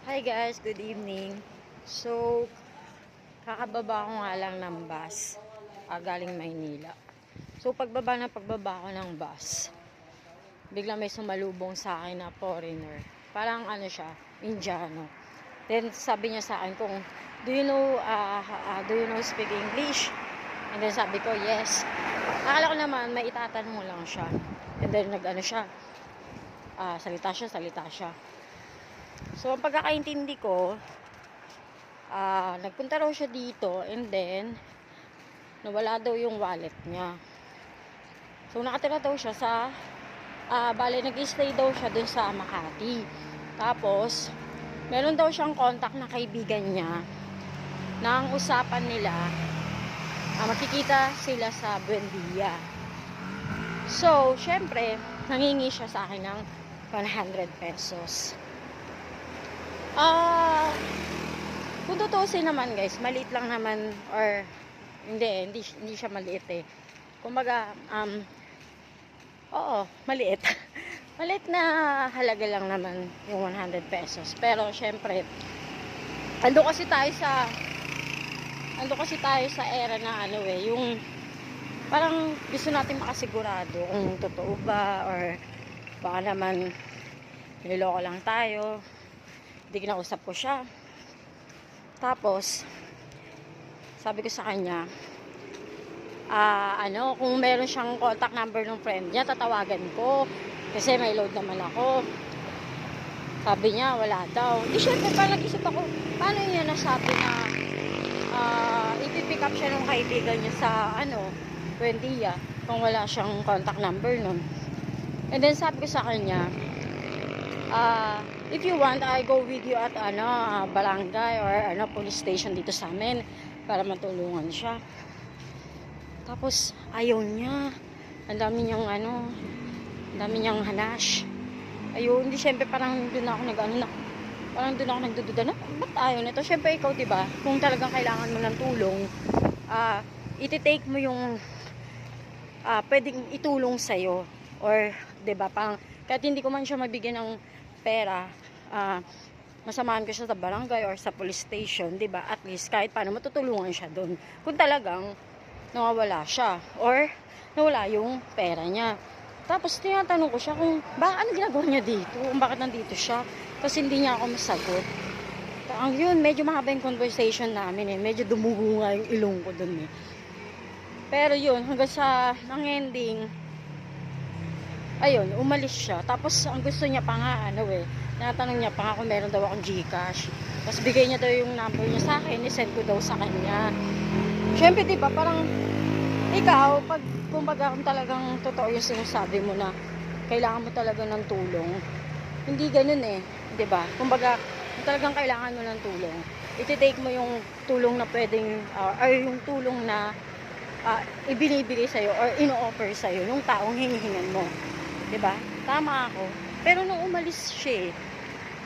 Hi guys, good evening. So, kakababa ko nga lang ng bus galing Maynila. So, pagbaba ko ng bus, biglang may sumalubong sa akin na foreigner. Parang ano siya, Indiano. Then, sabi niya sa akin kung, do you know speak English? And then sabi ko, yes. Akala ko naman, may itatanong lang siya. And then, salita siya. So, ang pagkakaintindi ko, nagpunta raw siya dito and then nawala daw yung wallet niya. So, nakatira daw siya sa nag-stay daw siya dun sa Makati. Tapos, meron daw siyang contact na kaibigan niya na ang usapan nila, makikita sila sa Buendia. So, syempre, nangingi siya sa akin ng 100 pesos. Kung tutuusin naman guys, maliit lang naman or hindi siya maliit eh. Kumbaga, oo, maliit. Maliit na halaga lang naman yung 100 pesos. Pero syempre, ando kasi tayo sa era na yung parang gusto natin makasigurado kung totoo ba or baka naman niloloko lang tayo. Hindi kinausap ko siya. Tapos, sabi ko sa kanya, kung meron siyang contact number ng friend niya, tatawagan ko. Kasi may load naman ako. Sabi niya, wala daw. Di syempre, parang nag-isip ako, paano niya nasabi na ipipick up siya ng kaibigan niya sa, Buendia, kung wala siyang contact number nun. And then, sabi ko sa kanya, if you want, I go with you at barangay or police station dito sa amin para matulungan siya. Tapos ayaw niya. Ang dami niyang hanash. Ayun, hindi syempre parang doon ako nagdududa na, ba't ayaw nito? Syempre ikaw, 'di ba? Kung talagang kailangan mo ng tulong, iti-take mo yung pwedeng itulong sa iyo or 'di ba, parang kahit hindi ko man siya mabigyan ng pera, masamahan ko siya sa barangay or sa police station, 'di ba? At least kahit paano matutulungan siya doon. Kung talagang nawawala siya or nawala yung pera niya. Tapos tinatanong ko siya kung ano ginagawa niya dito, kung bakit nandito siya. Kasi hindi niya ako masagot. Yun, medyo mahaba yung conversation namin eh. Medyo dumugo nga yung ilong ko doon eh. Pero yun, hanggang sa ending, ayun, umalis siya. Tapos ang gusto niya pa nga, tinatanong niya pa nga kung meron daw akong GCash. Tapos bigay niya daw yung number niya sa akin, isend ko daw sa kanya. Syempre, diba, parang ikaw, kumbaga kung talagang totoo yung sinasabi mo na kailangan mo talaga ng tulong, hindi ganun eh, diba? Kumbaga, kung talagang kailangan mo ng tulong, iti-take mo yung tulong na pwedeng, or yung tulong na ibinibigay sa'yo or ino-offer sa'yo yung taong hinihingan mo. Diba? Tama ako. Pero nung umalis siya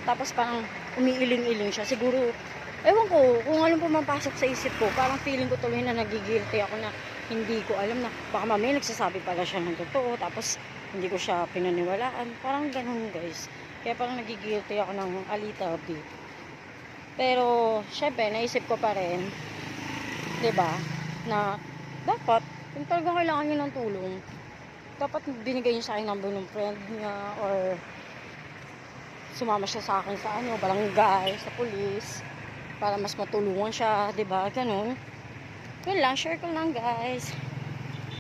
tapos parang umiiling-iling siya, siguro, ewan ko, kung anong pumapasok sa isip ko, parang feeling ko tuloy na nagigilty ako na hindi ko alam na baka mamaya nagsasabi pala siya ng totoo, tapos hindi ko siya pinaniwalaan. Parang ganun guys. Kaya parang nagigilty ako ng a little bit. Pero, syempre, naisip ko pa rin, diba, na dapat, kung talagang kailangan niyo ng tulong, dapat binigay niya sa akin number ng friend niya or sumama siya sa akin sa barangay, sa police para mas matulungan siya, 'di ba? Ganun. Yun lang, share ko lang guys.